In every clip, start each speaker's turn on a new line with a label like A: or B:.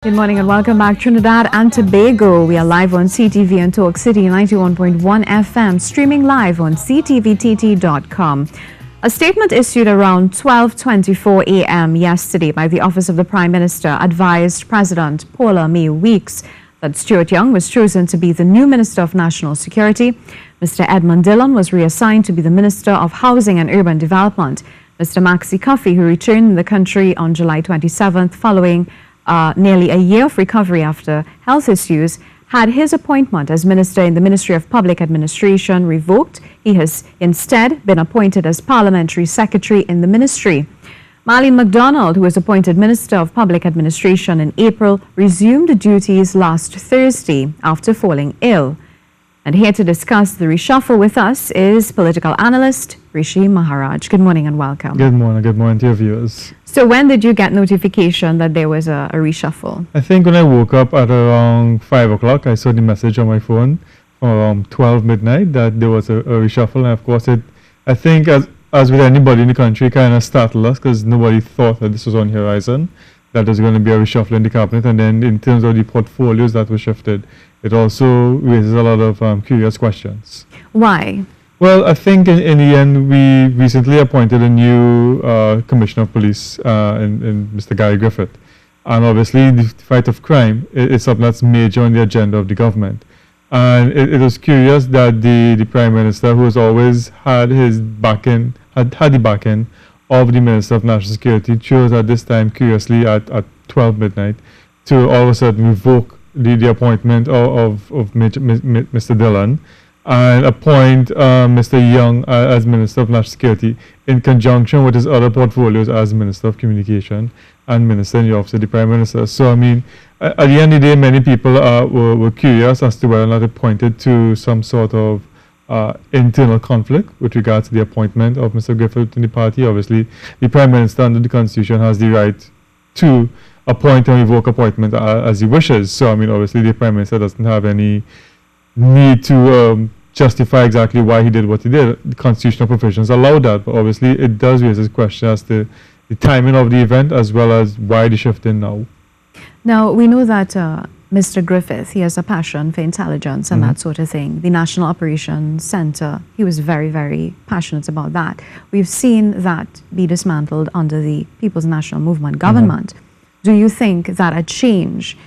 A: Good morning and welcome back, Trinidad and Tobago. We are live on CTV and Talk City 91.1 FM, streaming live on ctvtt.com. A statement issued around 12:24 a.m. yesterday by the Office of the Prime Minister advised President Paula May Weeks that Stuart Young was chosen to be the new Minister of National Security. Mr. Edmund Dillon was reassigned to be the Minister of Housing and Urban Development. Mr. Maxi Coffey, who returned to the country on July 27th following nearly a year of recovery after health issues, had his appointment as Minister in the Ministry of Public Administration revoked. He has instead been appointed as Parliamentary Secretary in the Ministry. Marlene MacDonald, who was appointed Minister of Public Administration in April, resumed duties last Thursday after falling ill. And here to discuss the reshuffle with us is political analyst Rishi Maharaj. Good morning and welcome.
B: Good morning to your viewers.
A: So when did you get notification that there was a reshuffle?
B: I think when I woke up at around 5 o'clock, I saw the message on my phone around 12 midnight that there was a reshuffle. And of course, I think as with anybody in the country, it kind of startled us because nobody thought that this was on the horizon, that there's going to be a reshuffle in the cabinet. And then in terms of the portfolios that were shifted, it also raises a lot of curious questions.
A: Why?
B: Well, I think in the end, we recently appointed a new Commissioner of Police in Mr. Gary Griffith. And obviously, the fight of crime is something that's major on the agenda of the government. And it was curious that the Prime Minister, who has always had his backing, had the backing of the Minister of National Security, chose at this time, curiously, at 12 midnight, to all of a sudden revoke the appointment of Mr. Dillon and appoint Mr. Young as Minister of National Security in conjunction with his other portfolios as Minister of Communication and Minister in the Office of the Prime Minister. So, I mean, at the end of the day, many people were curious as to whether or not it pointed to some sort of internal conflict with regards to the appointment of Mr. Griffith in the party. Obviously, the Prime Minister under the Constitution has the right to appoint and revoke appointment as he wishes. So, I mean, obviously, the Prime Minister doesn't have any need to justify exactly why he did what he did. The constitutional provisions allow that, but obviously, it does raise a question as to the timing of the event as well as why the shift in now.
A: Now, we know that Mr. Griffith, he has a passion for intelligence and that sort of thing. The National Operations Center, he was very, very passionate about that. We've seen that be dismantled under the People's National Movement government. Do you think that a change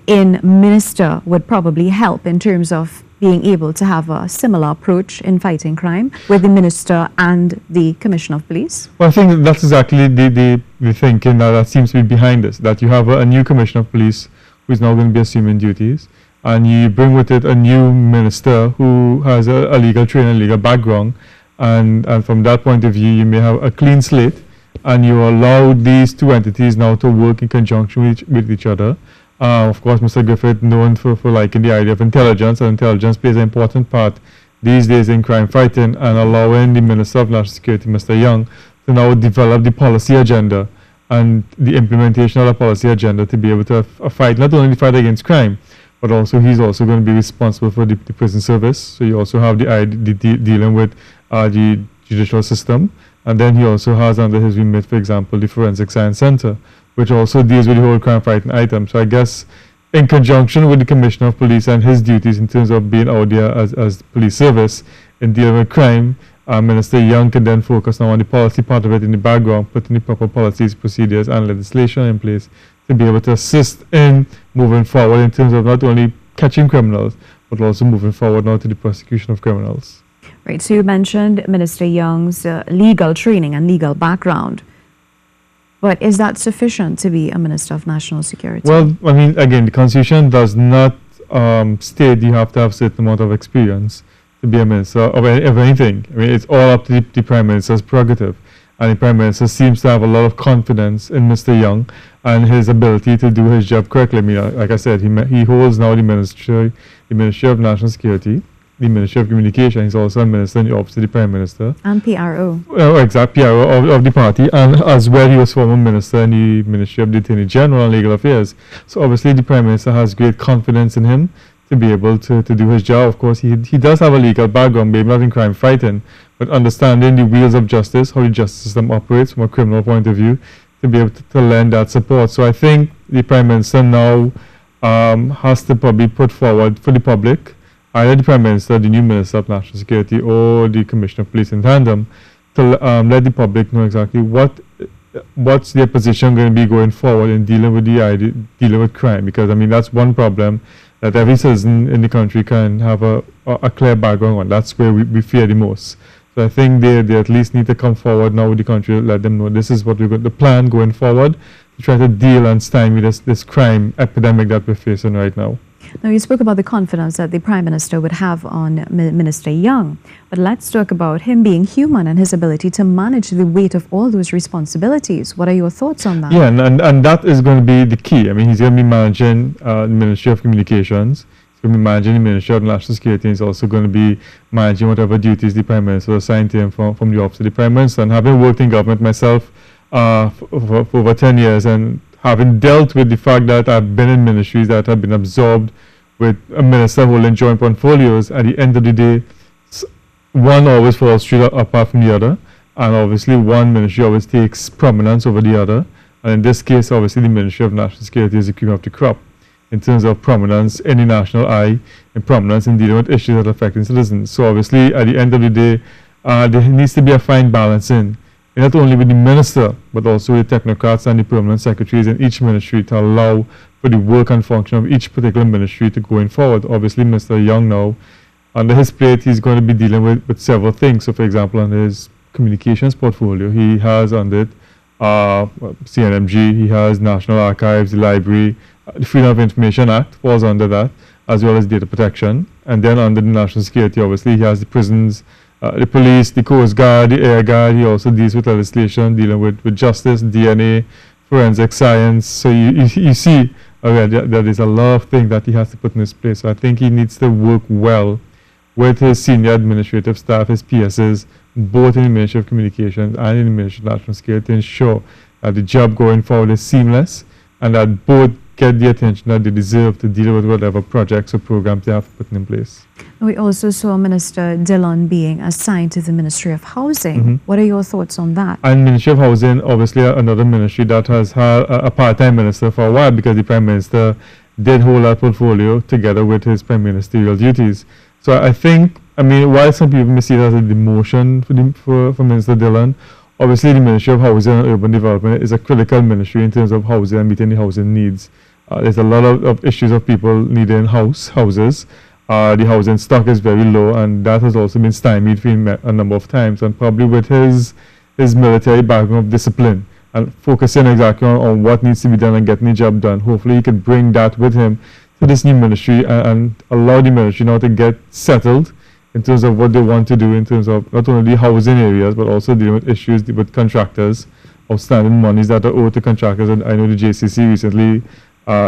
A: in minister would probably help in terms of being able to have a similar approach in fighting crime with the minister and the Commissioner of Police?
B: Well, I think that's exactly the thinking that seems to be behind this, that you have a new Commissioner of Police who is now going to be assuming duties, and you bring with it a new minister who has a legal training, legal background, and from that point of view, you may have a clean slate, and you allow these two entities now to work in conjunction with each other. Of course, Mr. Griffith, known for liking the idea of intelligence, and intelligence plays an important part these days in crime fighting, and allowing the Minister of National Security, Mr. Young, to now develop the policy agenda and the implementation of the policy agenda to be able to fight, not only the fight against crime, but also he's also going to be responsible for the prison service. So you also have dealing with the judicial system. And then he also has under his remit, for example, the Forensic Science Center, which also deals with the whole crime fighting item. So I guess in conjunction with the Commissioner of Police and his duties in terms of being out there as police service in dealing with crime, Minister Young can then focus now on the policy part of it in the background, putting the proper policies, procedures and legislation in place to be able to assist in moving forward in terms of not only catching criminals, but also moving forward now to the prosecution of criminals.
A: Right, so you mentioned Minister Young's legal training and legal background. But is that sufficient to be a Minister of National Security?
B: Well, I mean, again, the Constitution does not state you have to have a certain amount of experience to be a minister of anything. I mean, it's all up to the Prime Minister's prerogative. And the Prime Minister seems to have a lot of confidence in Mr. Young and his ability to do his job correctly. I mean, like I said, he holds now the Ministry of National Security, the Ministry of Communication. He's also a minister in the Office of the Prime Minister.
A: And PRO.
B: Exact PRO of the party. And as well, he was former minister in the Ministry of the Attorney General and Legal Affairs. So obviously, the Prime Minister has great confidence in him to be able to do his job. Of course, he does have a legal background, maybe not in crime fighting, but understanding the wheels of justice, how the justice system operates from a criminal point of view, to be able to lend that support. So I think the Prime Minister now has to probably put forward for the public, either the Prime Minister, the new Minister of National Security, or the Commissioner of Police in tandem, to let the public know exactly what's their position going to be going forward in dealing with crime. Because I mean that's one problem that every citizen in the country can have a clear background on. That's where we fear the most. So I think they at least need to come forward now with the country, let them know this is what we're going to plan going forward to try to deal and stymie this crime epidemic that we're facing right now.
A: Now, you spoke about the confidence that the Prime Minister would have on Minister Young, but let's talk about him being human and his ability to manage the weight of all those responsibilities. What are your thoughts on that?
B: Yeah, and that is going to be the key. I mean, he's going to be managing the Ministry of Communications, he's going to be managing the Ministry of National Security, and he's also going to be managing whatever duties the Prime Minister assigned to him from the Office of the Prime Minister. And having worked in government myself for over 10 years, and having dealt with the fact that I've been in ministries that have been absorbed with a minister holding joint portfolios, at the end of the day, one always falls straight apart from the other, and obviously one ministry always takes prominence over the other. And in this case, obviously the Ministry of National Security is the cream of the crop in terms of prominence in the national eye and prominence in dealing with issues that affect citizens. So obviously, at the end of the day, there needs to be a fine balancing, not only with the minister, but also with the technocrats and the permanent secretaries in each ministry, to allow for the work and function of each particular ministry to going forward. Obviously, Mr. Young now, under his plate, he's going to be dealing with several things. So, for example, on his communications portfolio, he has under it CNMG, he has National Archives, the Library, the Freedom of Information Act falls under that, as well as data protection. And then under the national security, obviously, he has the prisons, the police, the Coast Guard, the Air Guard. He also deals with legislation dealing with justice, DNA, forensic science. So you see that there's a lot of things that he has to put in his place. So I think he needs to work well with his senior administrative staff, his PSs, both in the Ministry of Communications and in the Ministry of National Security, to ensure that the job going forward is seamless and that both get the attention that they deserve to deal with whatever projects or programs they have put in place.
A: We also saw Minister Dillon being assigned to the Ministry of Housing. What are your thoughts on that?
B: And Ministry of Housing, obviously another ministry that has had a part-time minister for a while, because the Prime Minister did hold that portfolio together with his prime ministerial duties. So I think, I mean, while some people may see that as a demotion for Minister Dillon, obviously the Ministry of Housing and Urban Development is a critical ministry in terms of housing and meeting the housing needs. There's a lot of issues of people needing houses. The housing stock is very low, and that has also been stymied for him a number of times. And probably with his military background of discipline and focusing exactly on what needs to be done and getting the job done, hopefully he could bring that with him to this new ministry and allow the ministry now to get settled in terms of what they want to do in terms of not only the housing areas, but also dealing with issues with contractors, outstanding monies that are owed to contractors. And I know the JCC recently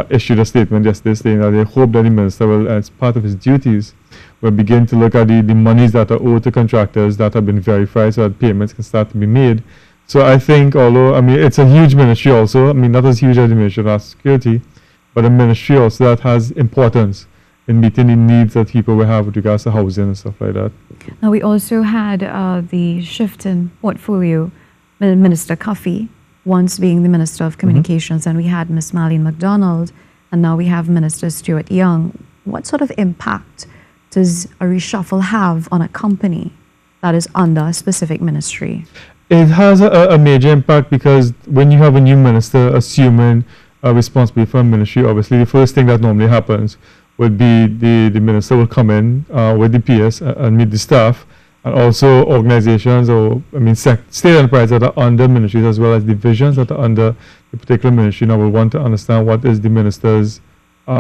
B: issued a statement yesterday saying that they hope that the minister will, as part of his duties, will begin to look at the monies that are owed to contractors that have been verified, so that payments can start to be made. So I think, although, I mean, it's a huge ministry also, I mean, not as huge as the Ministry of National Security, but a ministry also that has importance in meeting the needs that people will have with regards to housing and stuff like that.
A: Now, we also had the shift in portfolio, Minister Cuffy, once being the Minister of Communications, and we had Ms. Marlene MacDonald, and now we have Minister Stuart Young. What sort of impact does a reshuffle have on a company that is under a specific ministry?
B: It has a major impact, because when you have a new minister assuming responsibility for a ministry, obviously the first thing that normally happens would be the minister will come in with the PS and meet the staff, and also organizations, or I mean state enterprises that are under ministries, as well as divisions that are under the particular ministry, now will want to understand what is the minister's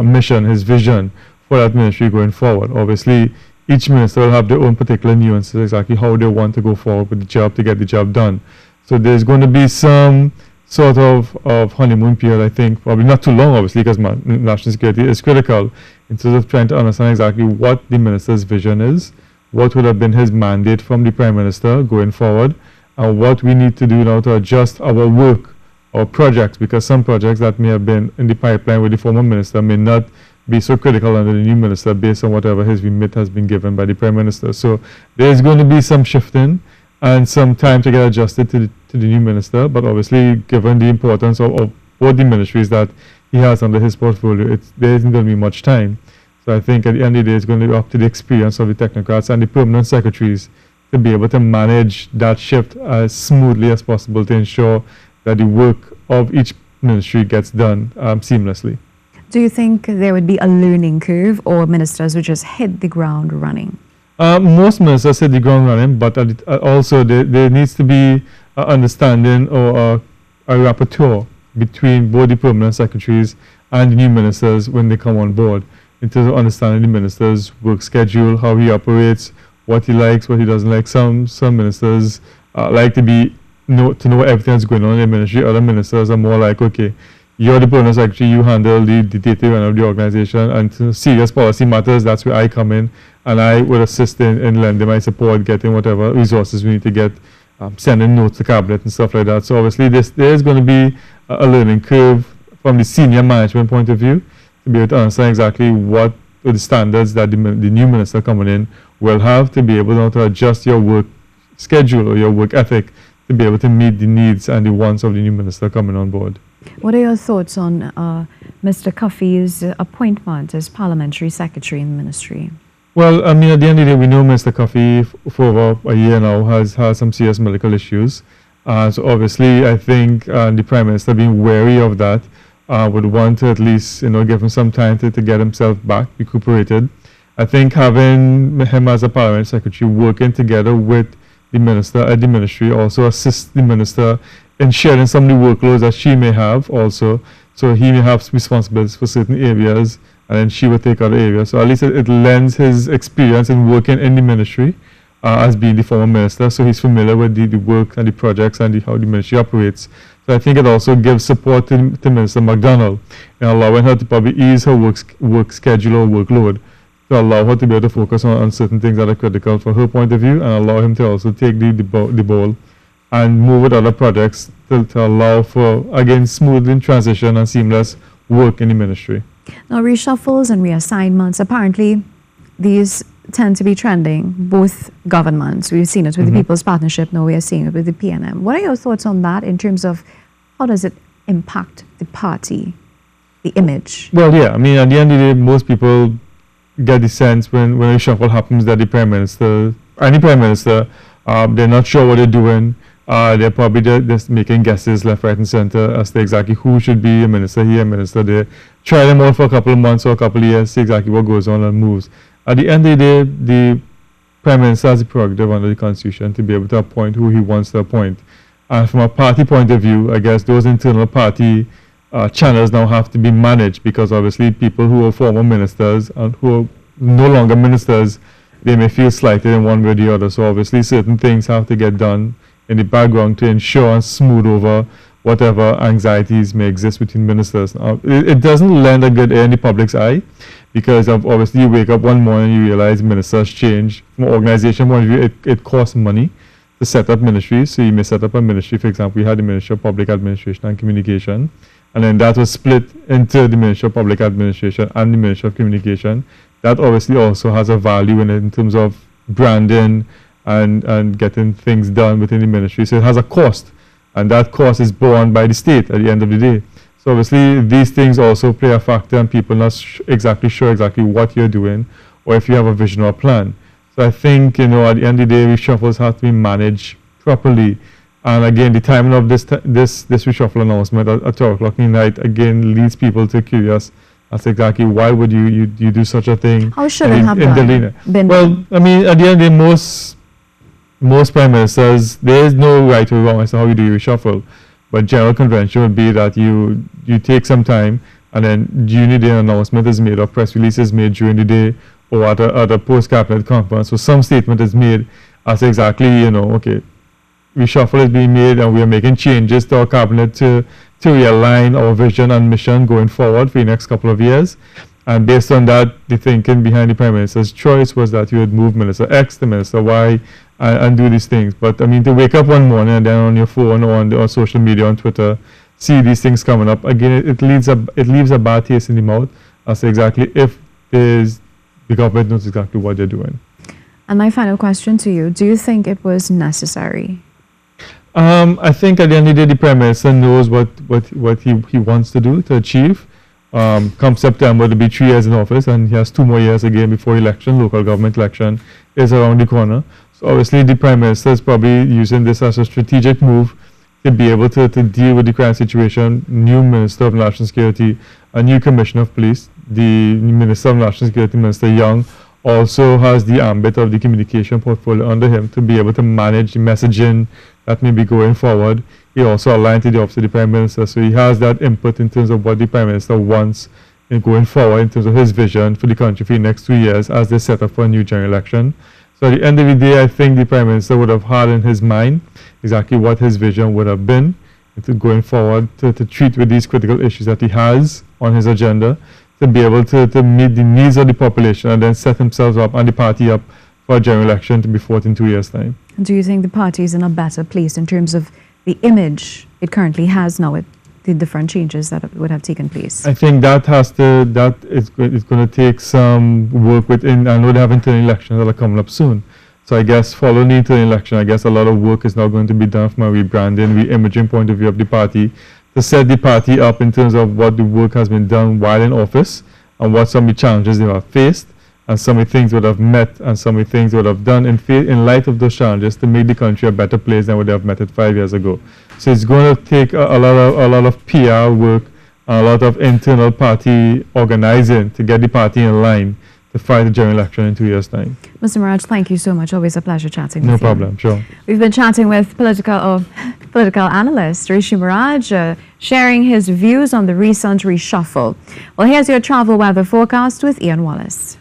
B: mission, his vision for that ministry going forward. Obviously, each minister will have their own particular nuances, exactly how they want to go forward with the job to get the job done. So there's going to be some sort of honeymoon period, I think, probably not too long, obviously, because national security is critical in terms of trying to understand exactly what the minister's vision is, what would have been his mandate from the Prime Minister going forward, and what we need to do now to adjust our work or projects, because some projects that may have been in the pipeline with the former minister may not be so critical under the new minister based on whatever his remit has been given by the Prime Minister. So there's going to be some shifting, and some time to get adjusted to the new minister. But obviously, given the importance of both the ministries that he has under his portfolio, there isn't going to be much time. So I think at the end of the day, it's going to be up to the experience of the technocrats and the permanent secretaries to be able to manage that shift as smoothly as possible to ensure that the work of each ministry gets done seamlessly.
A: Do you think there would be a learning curve, or ministers would just hit the ground running?
B: Most ministers hit the ground running, but also there needs to be an understanding or a rapporteur between both the permanent secretaries and the new ministers when they come on board, in terms of understanding the minister's work schedule, how he operates, what he likes, what he doesn't like. Some ministers like to know everything that's going on in the ministry. Other ministers are more like, okay, you're the permanent secretary, you handle the day-to-day run of the organization, and to serious policy matters, that's where I come in, and I would assist in lending my support, getting whatever resources we need to get, sending notes to cabinet and stuff like that. So obviously there is going to be a learning curve from the senior management point of view to be able to understand exactly what are the standards that the new minister coming in will have, to be able now to adjust your work schedule or your work ethic to be able to meet the needs and the wants of the new minister coming on board.
A: What are your thoughts on Mr. Cuffey's appointment as parliamentary secretary in the ministry?
B: Well, I mean, at the end of the day, we know Mr. Cuffey for over a year now has had some serious medical issues. So obviously, I think the Prime Minister, being wary of that, would want to at least, give him some time to get himself back, recuperated. I think having him as a parliament secretary working together with the minister at the ministry also assists the minister in sharing some of the workloads that she may have also. So he may have responsibilities for certain areas, and then she will take other areas. So at least it lends his experience in working in the ministry as being the former minister. So he's familiar with the work and the projects and how the ministry operates. So I think it also gives support to Minister McDonald in allowing her to probably ease her work schedule or workload, to allow her to be able to focus on certain things that are critical from her point of view, and allow him to also take the ball and move with other projects to allow for, again, smooth transition and seamless work in the ministry.
A: Now, reshuffles and reassignments, apparently these tend to be trending, both governments. We've seen it with the People's Partnership, now we are seeing it with the PNM. What are your thoughts on that in terms of how does it impact the party, the image?
B: Well, yeah, I mean, at the end of the day, most people get the sense when a reshuffle happens that the Prime Minister, any Prime Minister, they're not sure what they're doing. They're probably just making guesses left, right, and center as to exactly who should be a minister here, a minister there. Try them out for a couple of months or a couple of years, see exactly what goes on and moves. At the end of the day, the Prime Minister has the prerogative under the Constitution to be able to appoint who he wants to appoint. And from a party point of view, I guess those internal party channels now have to be managed, because obviously people who are former ministers and who are no longer ministers, they may feel slighted in one way or the other. So obviously certain things have to get done in the background to ensure and smooth over whatever anxieties may exist between ministers. It doesn't lend a good air in the public's eye, because obviously you wake up one morning and you realize ministers change. From an organization point of view, it costs money to set up ministries. So you may set up a ministry, for example, we had the Ministry of Public Administration and Communication, and then that was split into the Ministry of Public Administration and the Ministry of Communication. That obviously also has a value in terms of branding and getting things done within the ministry. So it has a cost, and that cost is borne by the state at the end of the day. So obviously these things also play a factor, and people not exactly sure exactly what you're doing, or if you have a vision or a plan. So I think, at the end of the day, reshuffles have to be managed properly. And again, the timing of this reshuffle announcement at 12 o'clock in the night, again, leads people to curious. That's exactly why would you do such a thing.
A: How should it have been?
B: Well, I mean, at the end of the day, most prime ministers, there is no right or wrong as to how you do your reshuffle. But general convention would be that you take some time, and then during the day an announcement is made or press release is made during the day, or at a post-cabinet conference. So some statement is made as exactly, okay, reshuffle is being made and we are making changes to our cabinet to realign our vision and mission going forward for the next couple of years. And based on that, the thinking behind the Prime Minister's choice was that you would move Minister X to Minister Y and do these things. But I mean, to wake up one morning and then on your phone or on social media, on Twitter, see these things coming up, again, it leaves a bad taste in the mouth as to exactly if the government knows exactly what they're doing.
A: And my final question to you, do you think it was necessary?
B: I think at the end of the day, the Prime Minister knows what he wants to do, to achieve. Come September, it'll be 3 years in office, and he has 2 more years again before election. Local government election is around the corner. So obviously, the Prime Minister is probably using this as a strategic move to be able to deal with the crime situation. New Minister of National Security, a new Commissioner of Police, the Minister of National Security, Minister Young, also has the ambit of the communication portfolio under him to be able to manage the messaging that may be going forward. He also aligned to the office of the Prime Minister, so he has that input in terms of what the Prime Minister wants in going forward in terms of his vision for the country for the next 2 years as they set up for a new general election. So at the end of the day, I think the Prime Minister would have had in his mind exactly what his vision would have been going forward to treat with these critical issues that he has on his agenda, to be able to meet the needs of the population and then set himself up and the party up for a general election to be fought in 2 years' time.
A: Do you think the party is in a better place in terms of the image it currently has now with the different changes that would have taken place?
B: I think that is going to take some work within. I know they have internal elections that are coming up soon. So I guess following the internal election, I guess a lot of work is now going to be done from a rebranding, re-imaging point of view of the party, to set the party up in terms of what the work has been done while in office and what some of the challenges they have faced, and some of the things would have met and some of the things would have done in light of those challenges to make the country a better place than what they have met it 5 years ago. So it's going to take a lot of PR work and a lot of internal party organizing to get the party in line to fight the general election in 2 years' time.
A: Mr. Miraj, thank you so much. Always a pleasure chatting with you.
B: No problem, sure.
A: We've been chatting with political analyst Rishi Miraj, sharing his views on the recent reshuffle. Well, here's your travel weather forecast with Ian Wallace.